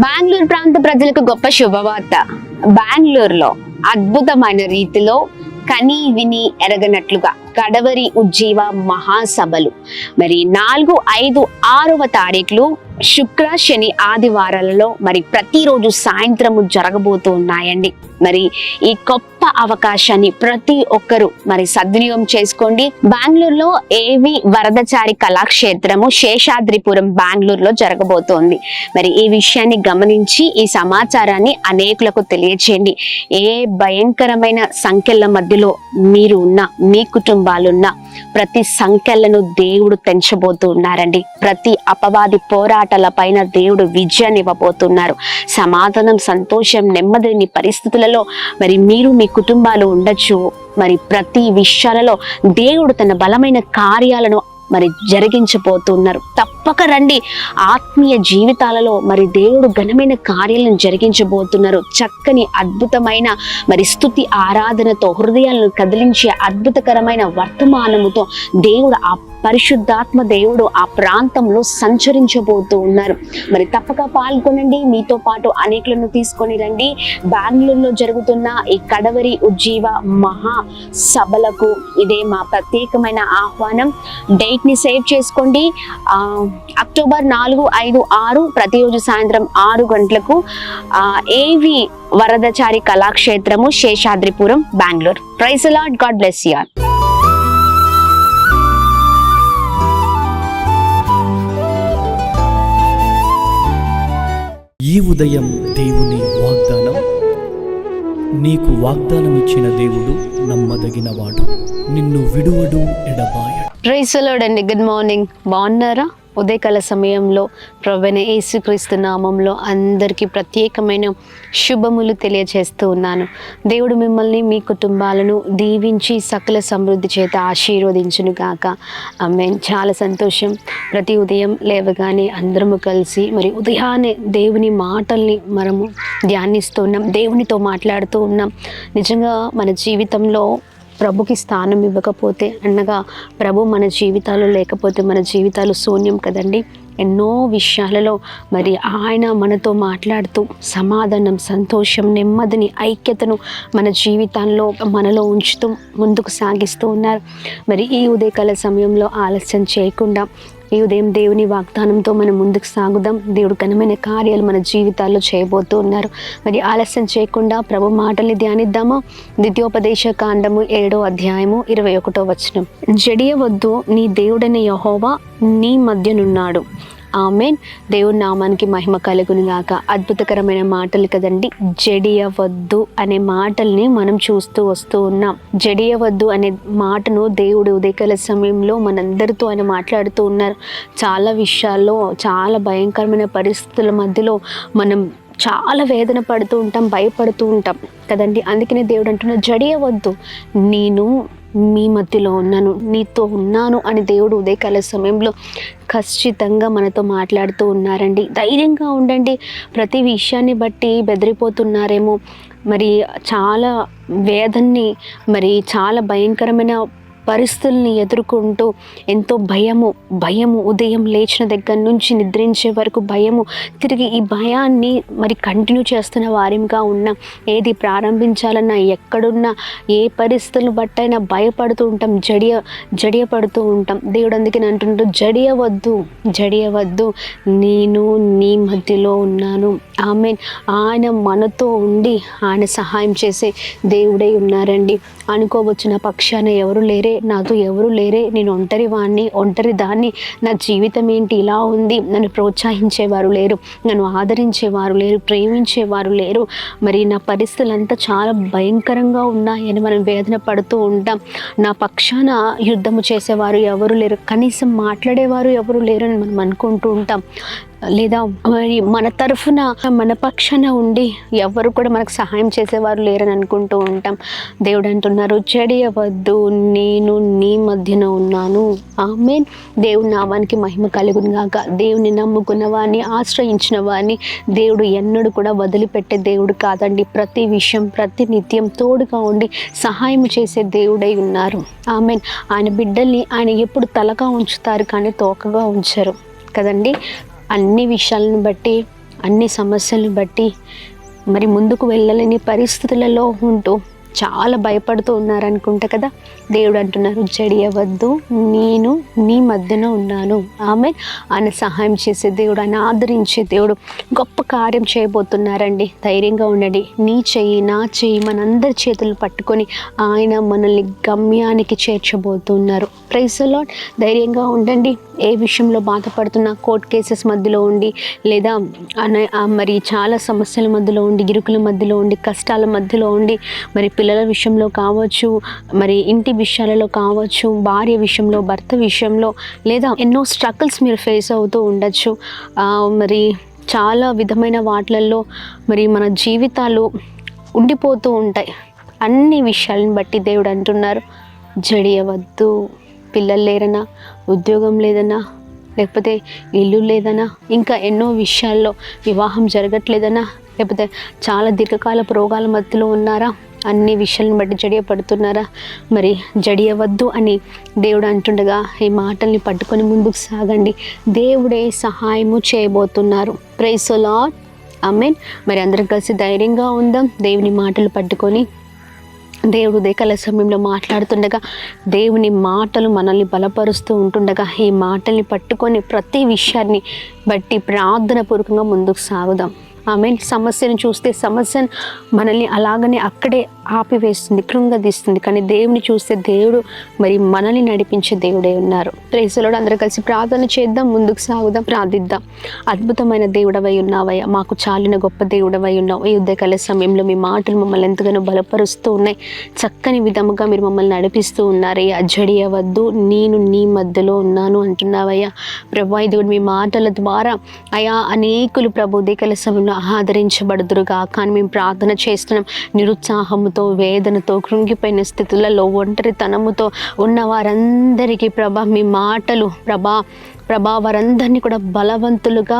బెంగళూరు ప్రాంత ప్రజలకు గొప్ప శుభవార్త. బెంగళూరులో అద్భుతమైన రీతిలో కని విని ఎరగనట్లుగా కడవరి ఉజ్జీవ మహాసభలు మరి 4, 5, 6వ తారీఖులు శుక్ర, శని, ఆదివారాలలో మరి ప్రతిరోజు సాయంత్రము జరగబోతూ ఉన్నాయండి. మరి ఈ గొప్ప అవకాశాన్ని ప్రతి ఒక్కరూ మరి సద్వినియోగం చేసుకోండి. బెంగళూరులో ఏవి వరదచారి కళాక్షేత్రము శేషాద్రిపురం బెంగళూరులో జరగబోతోంది. మరి ఈ విషయాన్ని గమనించి ఈ సమాచారాన్ని అనేకులకు తెలియచేయండి. ఏ భయంకరమైన సంఖ్యల మధ్యలో మీరు ఉన్న, మీ కుటుంబాలున్న ప్రతి సంఖ్యలను దేవుడు తెంచబోతూ ఉన్నారండి. ప్రతి అపవాది పోరాటాల పైన దేవుడు విజయాన్ని ఇవ్వబోతున్నారు. సమాధానం, సంతోషం, నెమ్మదిని పరిస్థితులలో మరి మీరు, మీ కుటుంబాలు ఉండొచ్చు. మరి ప్రతి విషయాలలో దేవుడు తన బలమైన కార్యాలను మరి జరిగించబోతున్నారు. తప్పక రండి. ఆత్మీయ జీవితాలలో మరి దేవుడు ఘనమైన కార్యాలను జరిగించబోతున్నారు. చక్కని అద్భుతమైన మరి స్తుతి ఆరాధనతో హృదయాలను కదిలించే అద్భుతకరమైన వర్తమానముతో దేవుడు, ఆ పరిశుద్ధాత్మ దేవుడు ఆ ప్రాంతంలో సంచరించబోతూ ఉన్నారు. మరి తప్పక పాల్గొనండి. మీతో పాటు అనేకులను తీసుకొని రండి. బెంగళూరులో జరుగుతున్న ఈ కడవరి ఉజ్జీవ మహా సభలకు ఇదే మా ప్రత్యేకమైన ఆహ్వానం. డేట్ ని సేవ్ చేసుకోండి. అక్టోబర్ 4, 5, 6 ప్రతిరోజు సాయంత్రం 6 గంటలకు ఏవి వరదచారి కళాక్షేత్రము Seshadripuram Bengaluru. Praise the Lord. God bless you all. ఈ ఉదయం దేవుని వాగ్దానం. నీకు వాగ్దానం ఇచ్చిన దేవుడు నమ్మదగినవాడు, నిన్ను విడువడు, ఎడబాయడు. ప్రైజ్ ది లార్డ్ అండి. Good morning. బాగున్నారా? ఉదయకాల సమయంలో ప్రభువైన యేసుక్రీస్తు నామంలో అందరికీ ప్రత్యేకమైన శుభములు తెలియజేస్తూ ఉన్నాను. దేవుడు మిమ్మల్ని, మీ కుటుంబాలను దీవించి సకల సమృద్ధి చేత ఆశీర్వదించును గాక. ఆమేన్. చాలా సంతోషం. ప్రతి ఉదయం లేవగానే అందరము కలిసి మరి ఉదయాన్నే దేవుని మాటల్ని మనము ధ్యానిస్తూ ఉన్నాం, దేవునితో మాట్లాడుతూ ఉన్నాం. నిజంగా మన జీవితంలో ప్రభుకి స్థానం ఇవ్వకపోతే, అనగా ప్రభు మన జీవితాలు లేకపోతే మన జీవితాలు శూన్యం కదండి. ఎన్నో విషయాలలో మరి ఆయన మనతో మాట్లాడుతూ సమాధానం, సంతోషం, నెమ్మదిని, ఐక్యతను మన జీవితాల్లో మనలో ఉంచుతూ ముందుకు సాగిస్తూ ఉన్నారు. మరి ఈ ఉదయకాల సమయంలో ఆలస్యం చేయకుండా ఈ ఉదయం దేవుని వాగ్దానంతో మనం ముందుకు సాగుదాం. దేవుడు ఘనమైన కార్యాలు మన జీవితాల్లో చేయబోతూ ఉన్నారు. మరి ఆలస్యం చేయకుండా ప్రభు మాటల్ని ధ్యానిద్దామా? ద్వితీయోపదేశ కాండము 7వ అధ్యాయము 21వ వచనం. జడియవద్దు, నీ దేవుడైన యెహోవా నీ మధ్యనున్నాడు. ఆమేన్. దేవుని నామానికి మహిమ కలుగును గాక. అద్భుతకరమైన మాటలు కదండి. జడియవద్దు అనే మాటల్ని మనం చూస్తూ వస్తూ ఉన్నాం. జడియవద్దు అనే మాటను దేవుడు ఉదయకాల సమయంలో మనందరితో ఆయన మాట్లాడుతూ ఉన్నారు. చాలా విషయాల్లో, చాలా భయంకరమైన పరిస్థితుల మధ్యలో మనం చాలా వేదన పడుతూ ఉంటాం, భయపడుతూ ఉంటాం కదండి. అందుకనే దేవుడు అంటున్నాడు, జడియవద్దు, నేను మీ మధ్యలో ఉన్నాను, నీతో ఉన్నాను అని దేవుడు ఉదయకాల సమయంలో ఖచ్చితంగా మనతో మాట్లాడుతూ ఉన్నారండి. ధైర్యంగా ఉండండి. ప్రతి విషయాన్ని బట్టి బెదిరిపోతున్నారేమో, మరి చాలా వేదన్ని, మరి చాలా భయంకరమైన పరిస్థితుల్ని ఎదుర్కొంటూ ఎంతో భయము ఉదయం లేచిన దగ్గర నుంచి నిద్రించే వరకు భయము, తిరిగి ఈ భయాన్ని మరి కంటిన్యూ చేస్తున్న వారిగా ఉన్నాం. ఏది ప్రారంభించాలన్నా, ఎక్కడున్నా, ఏ పరిస్థితులను బట్టైనా భయపడుతూ ఉంటాం, జడియపడుతూ ఉంటాం. దేవుడు అందుకని అంటుంటూ, జడియవద్దు, నేను నీ మధ్యలో ఉన్నాను. ఆమేన్. ఆయన మనతో ఉండి ఆయన సహాయం చేసే దేవుడై ఉన్నారండి. అనుకోవచ్చు, నా పక్షాన ఎవరు లేరే, నాతో ఎవరు లేరే, నేను ఒంటరి దాన్ని, నా జీవితం ఏంటి ఇలా ఉంది, నన్ను ప్రోత్సహించేవారు లేరు, నన్ను ఆదరించేవారు లేరు, ప్రేమించేవారు లేరు, మరి నా పరిస్థితులంతా చాలా భయంకరంగా ఉన్నాయని మనం వేదన పడుతూ ఉంటాం. నా పక్షాన యుద్ధము చేసేవారు ఎవరు లేరు, కనీసం మాట్లాడేవారు ఎవరు లేరు అని మనం అనుకుంటూ ఉంటాం. లేదా మరి మన తరఫున, మన పక్షాన ఉండి ఎవరు కూడా మనకు సహాయం చేసేవారు లేరని అనుకుంటూ ఉంటాం. దేవుడు అంటున్నారు, జడియవద్దు, నేను నీ మధ్యన ఉన్నాను. ఆమేన్. దేవుని నామానికి మహిమ కలుగును గాక. దేవుని నమ్ముకున్న వారిని, ఆశ్రయించిన వారిని దేవుడు ఎన్నడూ కూడా వదిలిపెట్టే దేవుడు కాదండి. ప్రతి విషయం, ప్రతి నిత్యం తోడుగా ఉండి సహాయం చేసే దేవుడై ఉన్నారు. ఆమేన్. ఆయన బిడ్డల్ని ఆయన ఎప్పుడు తలగా ఉంచుతారు కానీ తోకగా ఉంచరు కదండి. అన్ని విషయాలను బట్టి అన్ని సమస్యలను బట్టి మరి ముందుకు వెళ్ళలేని పరిస్థితులలో ఉంటూ చాలా భయపడుతూ ఉన్నారనుకుంటా కదా. దేవుడు అంటున్నారు, జడియవద్దు, నేను నీ మధ్యన ఉన్నాను. ఆమె ఆయన సహాయం చేసే దేవుడు, ఆయన ఆదరించే దేవుడు గొప్ప కార్యం చేయబోతున్నారండి. ధైర్యంగా ఉండండి. నీ చెయ్యి నా చెయ్యి మనందరి చేతులు పట్టుకొని ఆయన మనల్ని గమ్యానికి చేర్చబోతున్నారు. Praise the lord. ధైర్యంగా ఉండండి. ఏ విషయంలో బాధపడుతున్నా, కోర్ట్ కేసెస్ మధ్యలో ఉండి లేదా మరి చాలా సమస్యల మధ్యలో ఉండి, ఇరుకుల మధ్యలో ఉండి, కష్టాల మధ్యలో ఉండి, మరి పిల్లల విషయంలో కావచ్చు, మరి ఇంటి విషయాలలో కావచ్చు, భార్య విషయంలో, భర్త విషయంలో, లేదా ఎన్నో స్ట్రగుల్స్ మీరు ఫేస్ అవుతూ ఉండొచ్చు. మరి చాలా విధమైన వాటిలలో మరి మన జీవితాలు ఉండిపోతూ ఉంటాయి. అన్ని విషయాలను బట్టి దేవుడు అంటున్నారు, జడియవద్దు. పిల్లలు లేరనా, ఉద్యోగం లేదన్నా, లేకపోతే ఇల్లు లేదనా, ఇంకా ఎన్నో విషయాల్లో వివాహం జరగట్లేదనా, లేకపోతే చాలా దీర్ఘకాలపు రోగాల మధ్యలో ఉన్నారా, అన్ని విషయాలను బట్టి జడియపడుతున్నారా, మరి జడియవద్దు అని దేవుడు అంటుండగా ఈ మాటల్ని పట్టుకొని ముందుకు సాగండి. దేవుడే సహాయము చేయబోతున్నారు. Praise the Lord. ఆమేన్. మరి అందరం కలిసి ధైర్యంగా ఉందాం. దేవుని మాటలు పట్టుకొని దేవుడు ఉదయకాల సమయంలో మాట్లాడుతుండగా, దేవుని మాటలు మనల్ని బలపరుస్తూ ఉంటుండగా, ఈ మాటల్ని పట్టుకొని ప్రతి విషయాన్ని బట్టి ప్రార్థన పూర్వకంగా ముందుకు సాగుదాం. ఆమేన్. సమస్యను చూస్తే సమస్యను మనల్ని అలాగనే అక్కడే ఆపివేస్తుంది, కృంగదీస్తుంది. కానీ దేవుని చూస్తే దేవుడు మరి మనల్ని నడిపించే దేవుడే ఉన్నారు. Praise the Lord. అందరూ కలిసి ప్రార్థన చేద్దాం, ముందుకు సాగుదాం, ప్రార్థిద్దాం. అద్భుతమైన దేవుడవై ఉన్నావయ్యా, మాకు చాలిన గొప్ప దేవుడవై ఉన్నావు. ఈ ఉదయకాల సమయంలో మీ మాటలు మమ్మల్ని ఎంతగానో బలపరుస్తూ ఉన్నాయి. చక్కని విధముగా మీరు మమ్మల్ని నడిపిస్తూ ఉన్నారయ్యా. జడియవద్దు, నేను నీ మధ్యలో ఉన్నాను అంటున్నావయ్యా. ప్రభా, ఇది మీ మాటల ద్వారా అయా అనేకులు ప్రభు ఉదయకాల సమయంలో ఆదరించబడుదురుగా. కానీ మేము ప్రార్థన చేస్తున్నాం, నిరుత్సాహముతో, వేదనతో, కృంగిపోయిన స్థితులలో, ఒంటరితనముతో ఉన్న వారందరికీ ప్రభా మీ మాటలు ప్రభా వారందరినీ కూడా బలవంతులుగా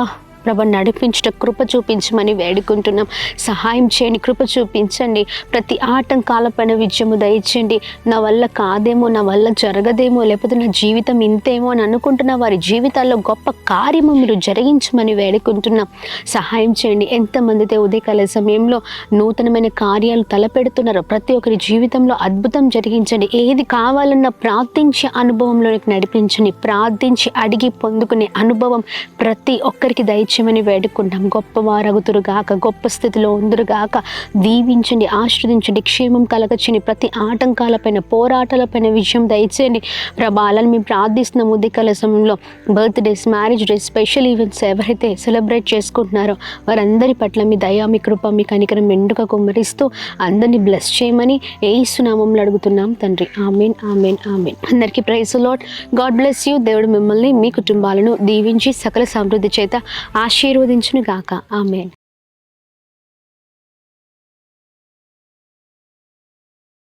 నడిపించుట కృప చూపించమని వేడుకుంటున్నాం. సహాయం చేయండి, కృప చూపించండి. ప్రతి ఆటంకాలపైన విజయము దయచేయండి. నా వల్ల కాదేమో, నా వల్ల జరగదేమో, లేకపోతే నా జీవితం ఇంతేమో అని అనుకుంటున్న వారి జీవితాల్లో గొప్ప కార్యము మీరు జరిగించమని వేడుకుంటున్నాం. సహాయం చేయండి. ఎంతమందితో ఉదయకాల సమయంలో నూతనమైన కార్యాలు తలపెడుతున్నారో ప్రతి ఒక్కరి జీవితంలో అద్భుతం జరిగించండి. ఏది కావాలన్నా ప్రార్థించే అనుభవంలోనికి నడిపించండి. ప్రార్థించి అడిగి పొందుకునే అనుభవం ప్రతి ఒక్కరికి దయచేయండి మని వేడుకుంటాం. గొప్పవారగుతురుగాక, గొప్ప స్థితిలో ఉందురుగాక. దీవించండి, ఆశీర్వదించండి, క్షేమం కలగచ్చండి. ప్రతి ఆటంకాలపైన, పోరాటాలపైన విజయం దయచేయండి ప్రభావాలను మేము ప్రార్థిస్తున్నాం. ఉదయకాల సమయంలో birthdays, marriage days, special events ఎవరైతే సెలబ్రేట్ చేసుకుంటున్నారో వారందరి పట్ల మీ దయ, మీ కృప, మీ కనికరం మెండుగా కుమ్మరిస్తూ అందరినీ బ్లెస్ చేయమని యేసు నామములో అడుగుతున్నాం తండ్రి. ఆమేన్, ఆమేన్, ఆమేన్. అందరికీ praise the Lord. God bless you. దేవుడు మిమ్మల్ని, మీ కుటుంబాలను దీవించి సకల సమృద్ధి చేత ఆశీర్వదించును గాక. ఆమేన్.